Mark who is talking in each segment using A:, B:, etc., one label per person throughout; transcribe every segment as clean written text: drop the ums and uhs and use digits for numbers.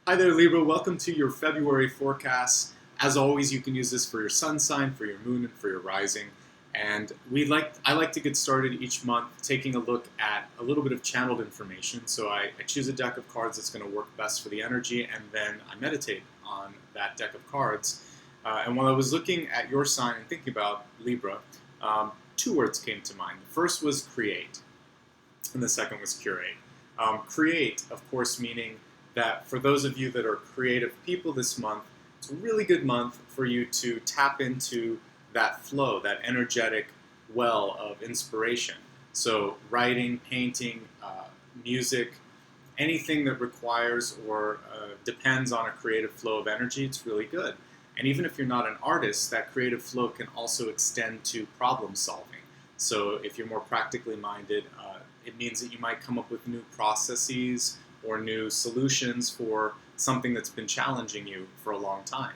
A: Hi there, Libra. Welcome to your February forecast. As always, you can use this for your sun sign, for your moon, and for your rising. And I like to get started each month taking a look at a little bit of channeled information. So I choose a deck of cards that's going to work best for the energy, and then I meditate on that deck of cards. And while I was looking at your sign and thinking about Libra, two words came to mind. The first was create, and the second was curate. Create, of course, meaning that for those of you that are creative people this month, it's a really good month for you to tap into that flow, that energetic well of inspiration. So writing, painting, music, anything that requires or depends on a creative flow of energy, it's really good. And even if you're not an artist, that creative flow can also extend to problem solving. So if you're more practically minded, it means that you might come up with new processes or new solutions for something that's been challenging you for a long time.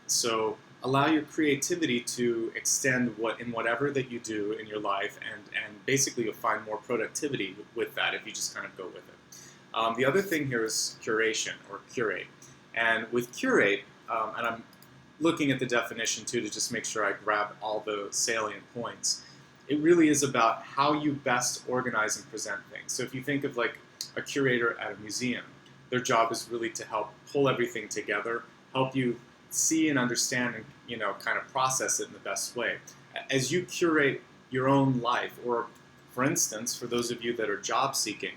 A: So allow your creativity to extend in whatever that you do in your life, and basically you'll find more productivity with that if you just kind of go with it. The other thing here is curation or curate. And with curate, and I'm looking at the definition too to just make sure I grab all the salient points, it really is about how you best organize and present things. So if you think of like a curator at a museum, their job is really to help pull everything together, help you see and understand and kind of process it in the best way. As you curate your own life, or for instance, for those of you that are job seeking,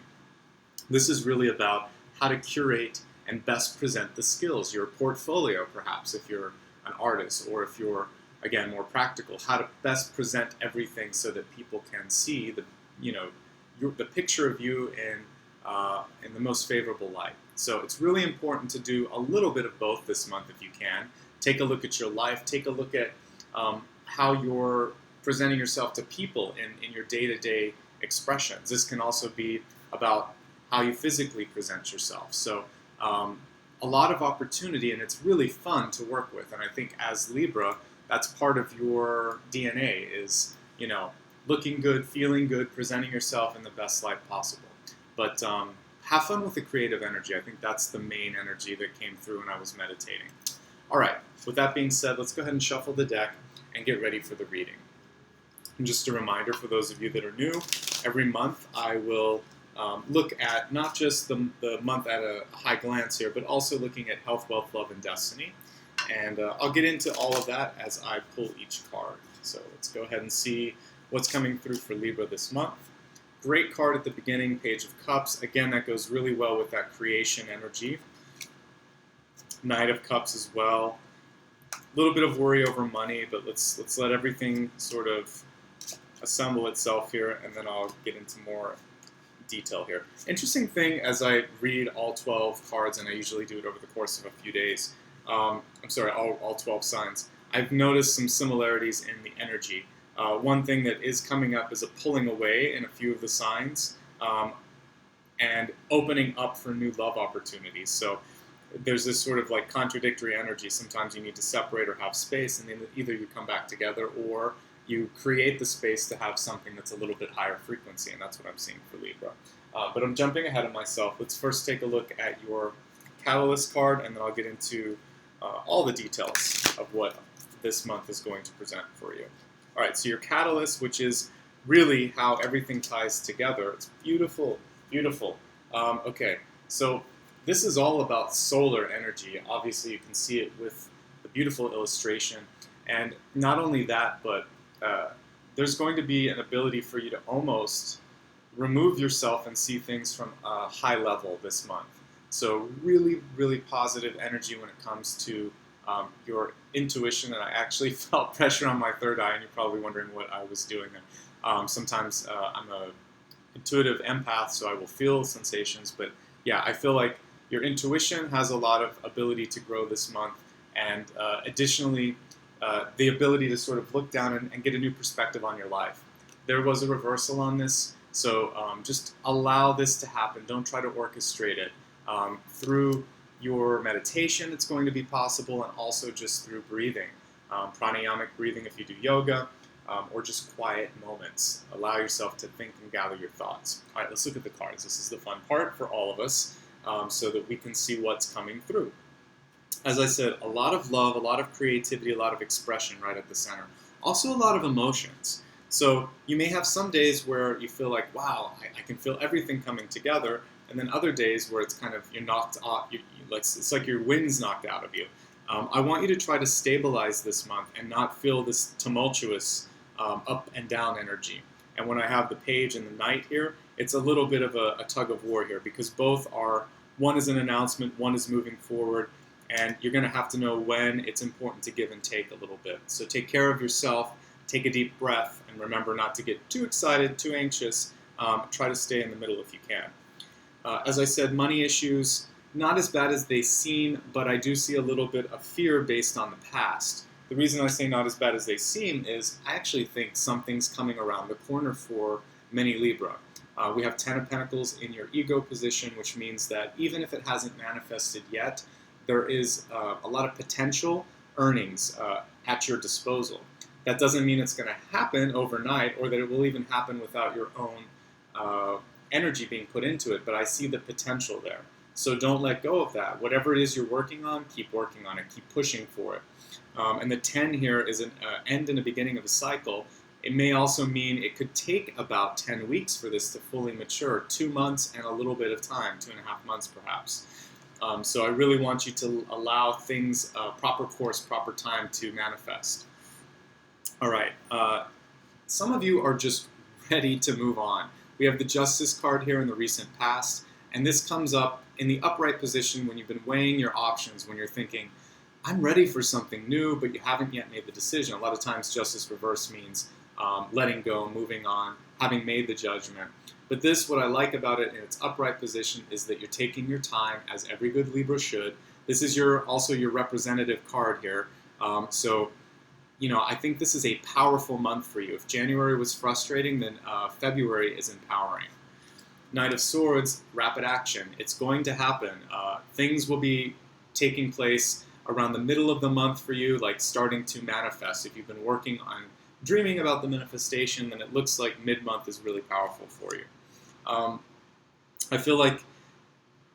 A: this is really about how to curate and best present the skills, your portfolio perhaps, if you're an artist, or if you're, again, more practical, how to best present everything so that people can see the picture of you in the most favorable light. So it's really important to do a little bit of both this month if you can. Take a look at your life, take a look at how you're presenting yourself to people in your day-to-day expressions. This can also be about how you physically present yourself. So a lot of opportunity, and it's really fun to work with. And I think as Libra, that's part of your DNA is, looking good, feeling good, presenting yourself in the best light possible. But have fun with the creative energy. I think that's the main energy that came through when I was meditating. All right, with that being said, let's go ahead and shuffle the deck and get ready for the reading. And just a reminder for those of you that are new, every month I will look at not just the month at a high glance here, but also looking at health, wealth, love, and destiny. And I'll get into all of that as I pull each card. So let's go ahead and see what's coming through for Libra this month. Great card at the beginning, Page of Cups. Again, that goes really well with that creation energy. Knight of Cups as well. A little bit of worry over money, but let's let everything sort of assemble itself here, and then I'll get into more detail here. Interesting thing as I read all 12 cards, and I usually do it over the course of a few days, all 12 signs, I've noticed some similarities in the energy. One thing that is coming up is a pulling away in a few of the signs and opening up for new love opportunities. So there's this sort of like contradictory energy. Sometimes you need to separate or have space, and then either you come back together or you create the space to have something that's a little bit higher frequency, and that's what I'm seeing for Libra. But I'm jumping ahead of myself. Let's first take a look at your Catalyst card, and then I'll get into all the details of what this month is going to present for you. All right, so your Catalyst, which is really how everything ties together. It's beautiful, beautiful. Okay, so this is all about solar energy. Obviously, you can see it with the beautiful illustration. And not only that, but there's going to be an ability for you to almost remove yourself and see things from a high level this month. So really, really positive energy when it comes to your intuition. And I actually felt pressure on my third eye, and you're probably wondering what I was doing there. Sometimes I'm an intuitive empath, so I will feel sensations. But yeah, I feel like your intuition has a lot of ability to grow this month. And additionally, the ability to sort of look down and get a new perspective on your life. There was a reversal on this, so just allow this to happen. Don't try to orchestrate it. Through your meditation, it's going to be possible, and also just through breathing. Pranayamic breathing if you do yoga, or just quiet moments. Allow yourself to think and gather your thoughts. All right, let's look at the cards. This is the fun part for all of us. so that we can see what's coming through. As I said, a lot of love, a lot of creativity, a lot of expression right at the center. Also a lot of emotions. So you may have some days where you feel like, wow, I can feel everything coming together, and then other days where it's kind of, you're knocked off, it's like your wind's knocked out of you. I want you to try to stabilize this month and not feel this tumultuous up and down energy. And when I have the page and the knight here, it's a little bit of a tug of war here, because both are, one is an announcement, one is moving forward, and you're going to have to know when it's important to give and take a little bit. So take care of yourself, take a deep breath, and remember not to get too excited, too anxious. Try to stay in the middle if you can. As I said, money issues, not as bad as they seem, but I do see a little bit of fear based on the past. The reason I say not as bad as they seem is I actually think something's coming around the corner for many Libra. We have Ten of Pentacles in your ego position, which means that even if it hasn't manifested yet, there is a lot of potential earnings at your disposal. That doesn't mean it's going to happen overnight, or that it will even happen without your own energy being put into it, but I see the potential there. So don't let go of that. Whatever it is you're working on, keep working on it, keep pushing for it. And the 10 here is an end and a beginning of a cycle. It may also mean it could take about 10 weeks for this to fully mature, 2 months and a little bit of time, 2.5 months perhaps. So I really want you to allow things proper course, proper time to manifest. All right, some of you are just ready to move on. We have the Justice card here in the recent past, and this comes up in the upright position when you've been weighing your options, when you're thinking, I'm ready for something new, but you haven't yet made the decision. A lot of times Justice reverse means letting go, moving on, having made the judgment. But this, what I like about it in its upright position, is that you're taking your time, as every good Libra should. This is also your representative card here. So, you know, I think this is a powerful month for you. If January was frustrating, then February is empowering. Knight of Swords, rapid action. It's going to happen. Things will be taking place around the middle of the month for you, like starting to manifest. If you've been working on dreaming about the manifestation, then it looks like mid-month is really powerful for you. I feel like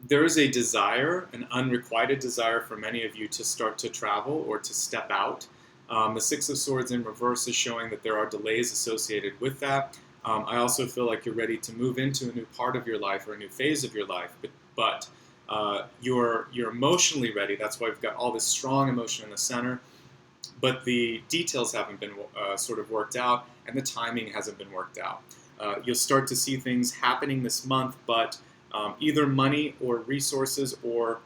A: there is a desire, an unrequited desire for many of you to start to travel or to step out. The Six of Swords in reverse is showing that there are delays associated with that. I also feel like you're ready to move into a new part of your life or a new phase of your life, but you're emotionally ready. That's why we've got all this strong emotion in the center, but the details haven't been sort of worked out, and the timing hasn't been worked out. You'll start to see things happening this month, but either money or resources, or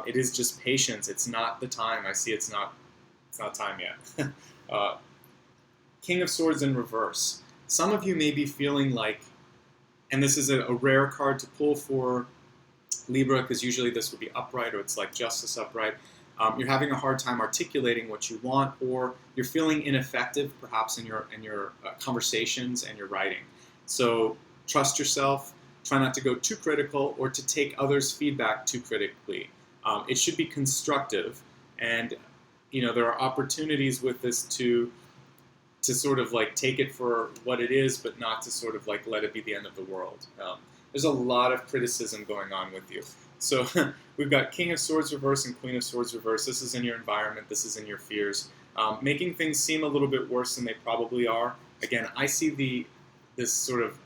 A: it is just patience. It's not the time. I see it's not time yet. King of Swords in reverse. Some of you may be feeling like, and this is a rare card to pull for Libra, because usually this would be upright, or it's like Justice upright. You're having a hard time articulating what you want, or you're feeling ineffective perhaps in your conversations and your writing. So trust yourself. Try not to go too critical or to take others' feedback too critically. It should be constructive, and you know there are opportunities with this to sort of like take it for what it is, but not to sort of like let it be the end of the world. There's a lot of criticism going on with you. So we've got King of Swords reverse and Queen of Swords reverse. This is in your environment. This is in your fears. Making things seem a little bit worse than they probably are. Again, I see this sort of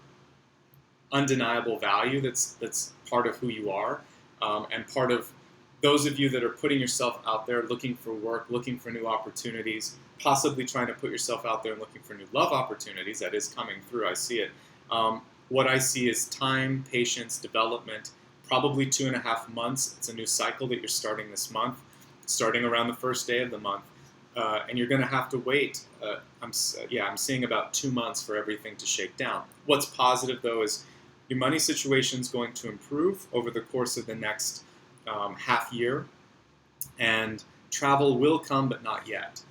A: undeniable value that's part of who you are, and part of those of you that are putting yourself out there, looking for work, looking for new opportunities, possibly trying to put yourself out there and looking for new love opportunities. That is coming through. I see it. What I see is time, patience, development, probably 2.5 months. It's a new cycle that you're starting this month, starting around the first day of the month. And you're going to have to wait. I'm seeing about 2 months for everything to shake down. What's positive, though, is your money situation is going to improve over the course of the next half year. And travel will come, but not yet.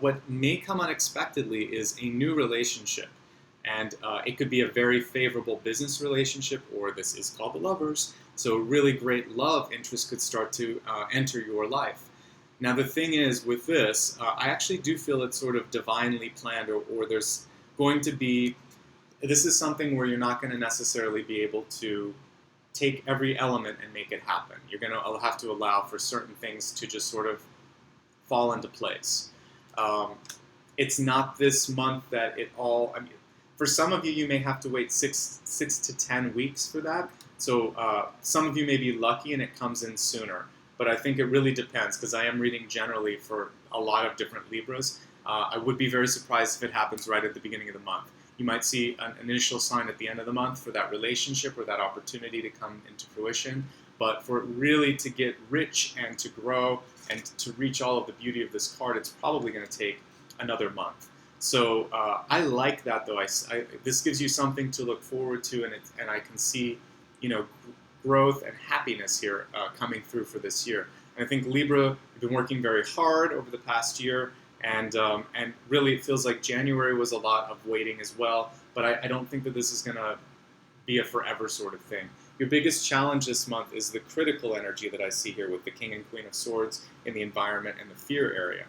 A: What may come unexpectedly is a new relationship. And it could be a very favorable business relationship, or this is called the lovers. So really great love interest could start to enter your life. Now the thing is with this, I actually do feel it's sort of divinely planned, or there's going to be, this is something where you're not going to necessarily be able to take every element and make it happen. You're going to have to allow for certain things to just sort of fall into place. It's not this month that it all, I mean, for some of you, you may have to wait six to 10 weeks for that. So some of you may be lucky and it comes in sooner. But I think it really depends, because I am reading generally for a lot of different Libras. I would be very surprised if it happens right at the beginning of the month. You might see an initial sign at the end of the month for that relationship or that opportunity to come into fruition. But for it really to get rich and to grow and to reach all of the beauty of this card, it's probably going to take another month. So I like that, though. This gives you something to look forward to, and I can see, growth and happiness here coming through for this year. And I think Libra, you've been working very hard over the past year, and really it feels like January was a lot of waiting as well. But I don't think that this is going to be a forever sort of thing. Your biggest challenge this month is the critical energy that I see here with the King and Queen of Swords in the environment and the fear area.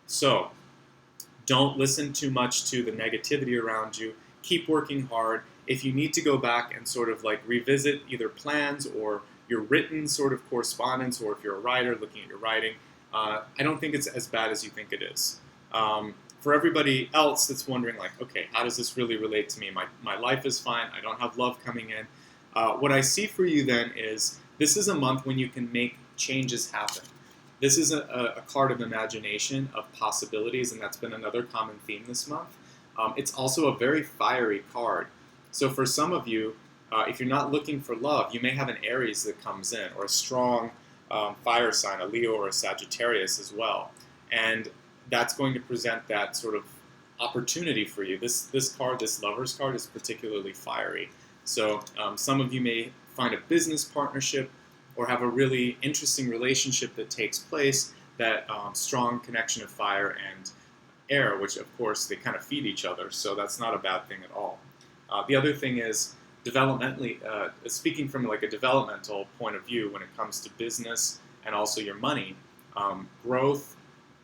A: So don't listen too much to the negativity around you. Keep working hard. If you need to go back and sort of like revisit either plans or your written sort of correspondence, or if you're a writer looking at your writing, I don't think it's as bad as you think it is. For everybody else that's wondering, like, okay, how does this really relate to me? My life is fine. I don't have love coming in. What I see for you then is this is a month when you can make changes happen. This is a card of imagination, of possibilities, and that's been another common theme this month. It's also a very fiery card. So for some of you, if you're not looking for love, you may have an Aries that comes in, or a strong fire sign, a Leo or a Sagittarius as well. And that's going to present that sort of opportunity for you. This card, this Lover's card, is particularly fiery. So some of you may find a business partnership or have a really interesting relationship that takes place, that strong connection of fire and air, which of course they kind of feed each other, so that's not a bad thing at all. The other thing is, developmentally, speaking from like a developmental point of view when it comes to business and also your money, growth,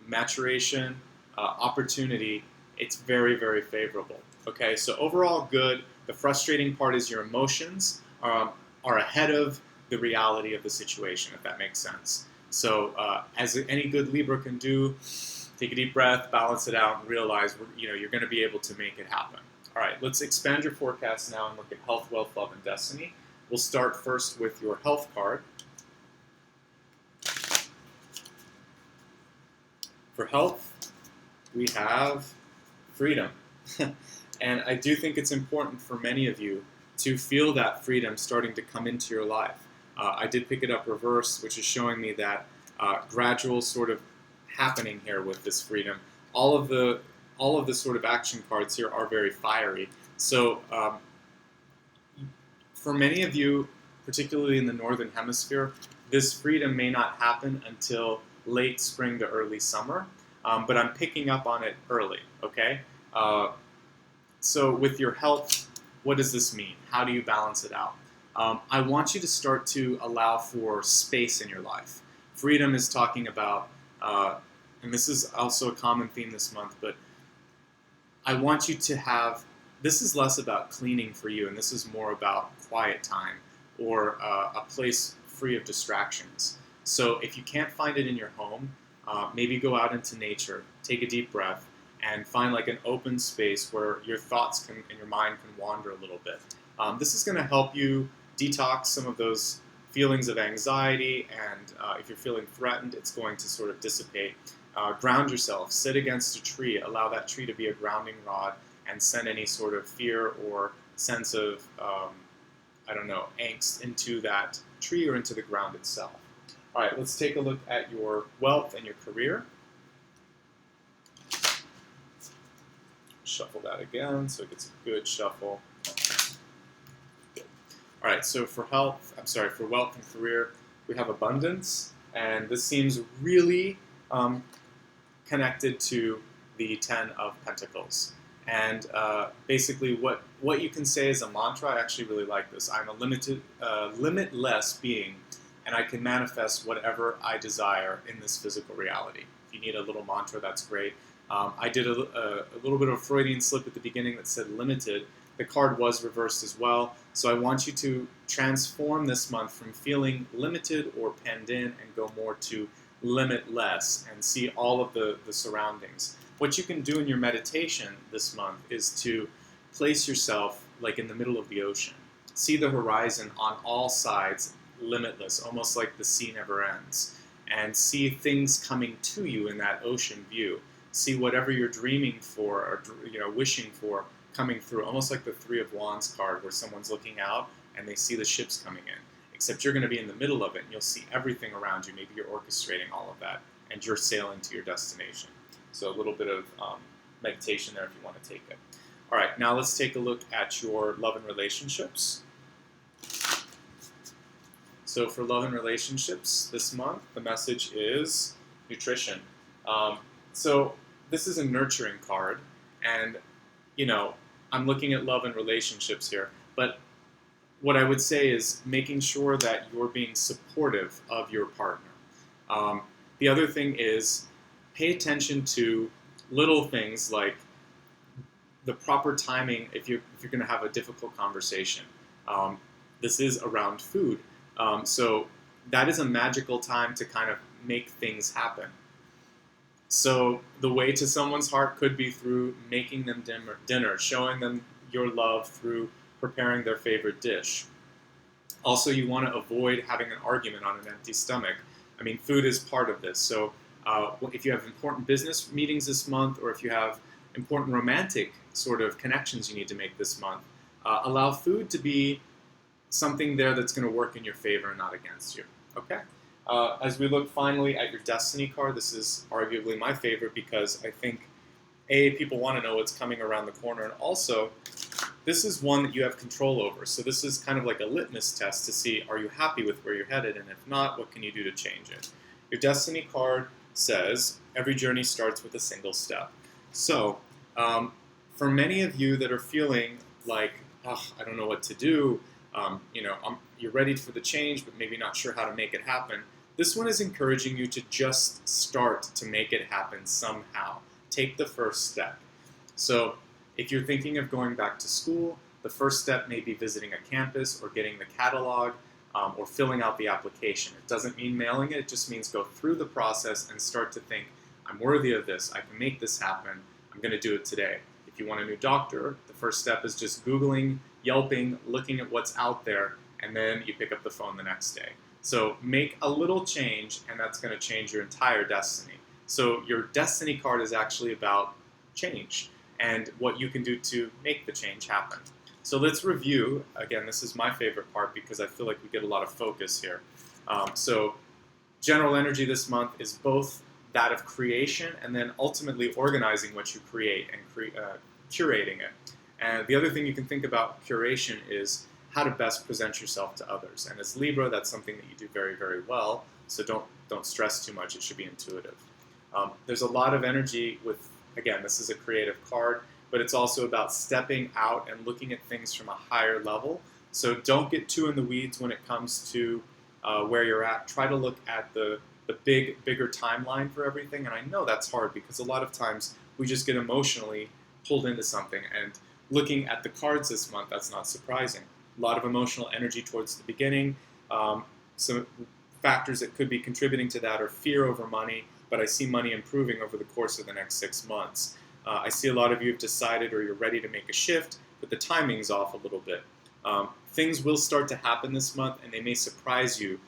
A: maturation, opportunity, it's very, very favorable. Okay, so overall good. The frustrating part is your emotions are ahead of the reality of the situation, if that makes sense. So as any good Libra can do, take a deep breath, balance it out, and realize you're going to be able to make it happen. All right, let's expand your forecast now and look at health, wealth, love, and destiny. We'll start first with your health card. For health, we have freedom. And I do think it's important for many of you to feel that freedom starting to come into your life. I did pick it up reverse, which is showing me that gradual sort of happening here with this freedom. All of the sort of action cards here are very fiery. So for many of you, particularly in the Northern Hemisphere, this freedom may not happen until late spring to early summer, but I'm picking up on it early, okay? So with your health, what does this mean? How do you balance it out? I want you to start to allow for space in your life. Freedom is talking about, and this is also a common theme this month, but I want you to have, this is less about cleaning for you, and this is more about quiet time, or a place free of distractions. So if you can't find it in your home, maybe go out into nature, take a deep breath, and find like an open space where your thoughts and your mind can wander a little bit. This is going to help you detox some of those feelings of anxiety, and if you're feeling threatened, it's going to sort of dissipate. Ground yourself, sit against a tree, allow that tree to be a grounding rod, and send any sort of fear or sense of, angst into that tree or into the ground itself. All right, let's take a look at your wealth and your career. Shuffle that again so it gets a good shuffle. Good. All right, so for wealth and career, we have abundance, and this seems really connected to the Ten of Pentacles. And basically what you can say as a mantra, I actually really like this. I'm a limitless being, and I can manifest whatever I desire in this physical reality. If you need a little mantra, that's great. I did a little bit of a Freudian slip at the beginning that said limited. the card was reversed as well. So I want you to transform this month from feeling limited or penned in and go more to limitless and see all of the surroundings. What you can do in your meditation this month is to place yourself like in the middle of the ocean. See the horizon on all sides, limitless, almost like the sea never ends. And see things coming to you in that ocean view. See whatever you're dreaming for or wishing for coming through, almost like the Three of Wands card where someone's looking out and they see the ships coming in. Except you're going to be in the middle of it and you'll see everything around you. Maybe you're orchestrating all of that and you're sailing to your destination. So a little bit of meditation there if you want to take it. All right, now let's take a look at your love and relationships. So for love and relationships this month, the message is nutrition. So this is a nurturing card, and I'm looking at love and relationships here, but what I would say is making sure that you're being supportive of your partner. The other thing is pay attention to little things like the proper timing if you're going to have a difficult conversation. This is around food. So that is a magical time to kind of make things happen. So the way to someone's heart could be through making them dinner, showing them your love through preparing their favorite dish. Also, you want to avoid having an argument on an empty stomach. I mean, food is part of this. So if you have important business meetings this month, or if you have important romantic sort of connections you need to make this month, allow food to be something there that's going to work in your favor and not against you. Okay? As we look finally at your Destiny card, this is arguably my favorite because I think, A, people want to know what's coming around the corner, and also, this is one that you have control over. So this is kind of like a litmus test to see, are you happy with where you're headed, and if not, what can you do to change it? Your Destiny card says, every journey starts with a single step. So, for many of you that are feeling like, oh, I don't know what to do, you're ready for the change, but maybe not sure how to make it happen. This one is encouraging you to just start to make it happen somehow. Take the first step. So if you're thinking of going back to school, the first step may be visiting a campus or getting the catalog or filling out the application. It doesn't mean mailing it, it just means go through the process and start to think, I'm worthy of this, I can make this happen, I'm going to do it today. If you want a new doctor, the first step is just Googling, Yelping, looking at what's out there, and then you pick up the phone the next day. So make a little change, and that's going to change your entire destiny. So your Destiny card is actually about change and what you can do to make the change happen. So let's review. Again, this is my favorite part because I feel like we get a lot of focus here. So general energy this month is both that of creation and then ultimately organizing what you create and curating it. And the other thing you can think about curation is how to best present yourself to others. And as Libra, that's something that you do very, very well. So don't stress too much. It should be intuitive. There's a lot of energy with, again, this is a creative card, but it's also about stepping out and looking at things from a higher level. So don't get too in the weeds when it comes to where you're at. Try to look at the bigger timeline for everything. And I know that's hard because a lot of times we just get emotionally pulled into something. And looking at the cards this month, that's not surprising. A lot of emotional energy towards the beginning. Some factors that could be contributing to that are fear over money, but I see money improving over the course of the next 6 months. I see a lot of you have decided or you're ready to make a shift, but the timing's off a little bit. Things will start to happen this month, and they may surprise you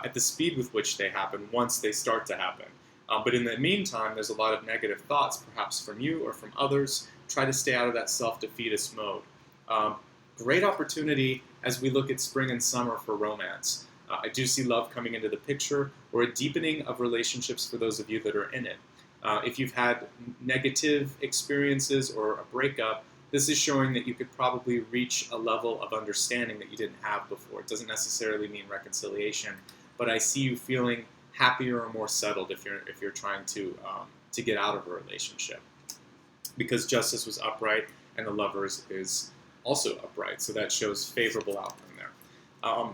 A: at the speed with which they happen once they start to happen. But in the meantime, there's a lot of negative thoughts, perhaps from you or from others. Try to stay out of that self-defeatist mode. Great opportunity as we look at spring and summer for romance. I do see love coming into the picture, or a deepening of relationships for those of you that are in it. If you've had negative experiences or a breakup, this is showing that you could probably reach a level of understanding that you didn't have before. It doesn't necessarily mean reconciliation, but I see you feeling happier or more settled if you're trying to get out of a relationship. Because justice was upright and the lovers is also upright, so that shows favorable outcome there.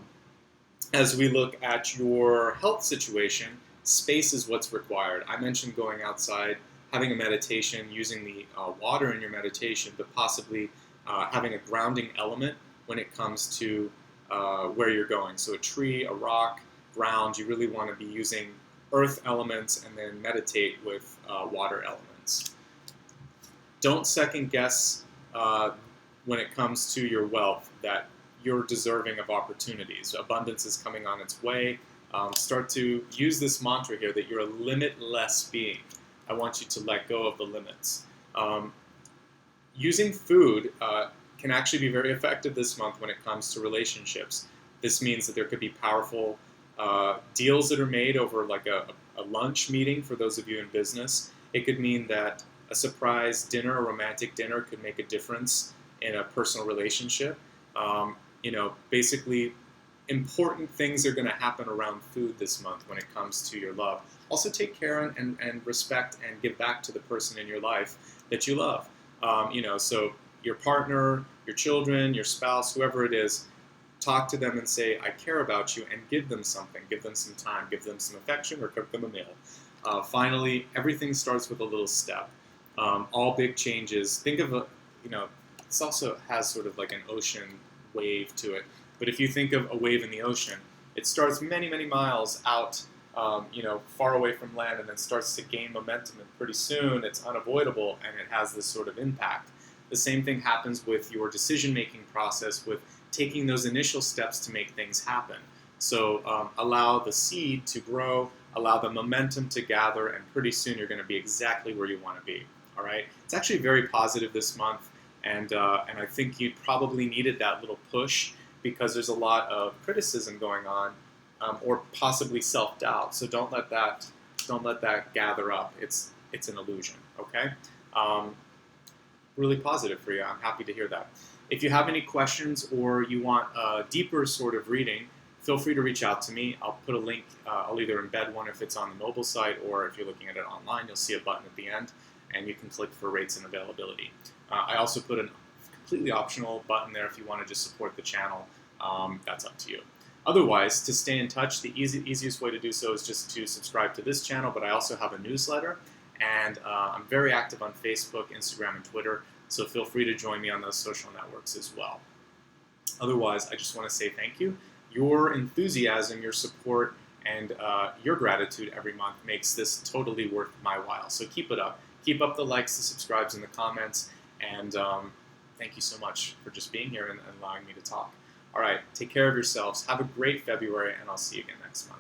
A: As we look at your health situation, space is what's required. I mentioned going outside, having a meditation, using the water in your meditation, but possibly having a grounding element when it comes to where you're going. So a tree, a rock, ground, you really want to be using earth elements and then meditate with water elements. Don't second guess when it comes to your wealth that you're deserving of opportunities. Abundance is coming on its way. Start to use this mantra here that you're a limitless being. I want you to let go of the limits. Using food can actually be very effective this month when it comes to relationships. This means that there could be powerful deals that are made over like a lunch meeting for those of you in business. It could mean that a surprise dinner, a romantic dinner, could make a difference in a personal relationship. Basically, important things are going to happen around food this month when it comes to your love. Also, take care and respect and give back to the person in your life that you love. So your partner, your children, your spouse, whoever it is, talk to them and say, I care about you, and give them something. Give them some time. Give them some affection, or cook them a meal. Finally, everything starts with a little step. All big changes. Think of this also has sort of like an ocean wave to it. But if you think of a wave in the ocean, it starts many, many miles out, far away from land, and then starts to gain momentum. And pretty soon, it's unavoidable, and it has this sort of impact. The same thing happens with your decision-making process, with taking those initial steps to make things happen. So allow the seed to grow, allow the momentum to gather, and pretty soon you're going to be exactly where you want to be. All right? It's actually very positive this month, and I think you probably needed that little push because there's a lot of criticism going on, or possibly self-doubt. So don't let that gather up. It's an illusion. Okay? Really positive for you. I'm happy to hear that. If you have any questions or you want a deeper sort of reading, feel free to reach out to me. I'll put a link. I'll either embed one if it's on the mobile site, or if you're looking at it online, you'll see a button at the end, and you can click for rates and availability. I also put a completely optional button there if you want to just support the channel. That's up to you. Otherwise, to stay in touch, the easiest way to do so is just to subscribe to this channel, but I also have a newsletter, and I'm very active on Facebook, Instagram, and Twitter, so feel free to join me on those social networks as well. Otherwise, I just want to say thank you. Your enthusiasm, your support, and your gratitude every month makes this totally worth my while. So keep it up. Keep up the likes, the subscribes, and the comments, and thank you so much for just being here and allowing me to talk. All right, take care of yourselves. Have a great February, and I'll see you again next month.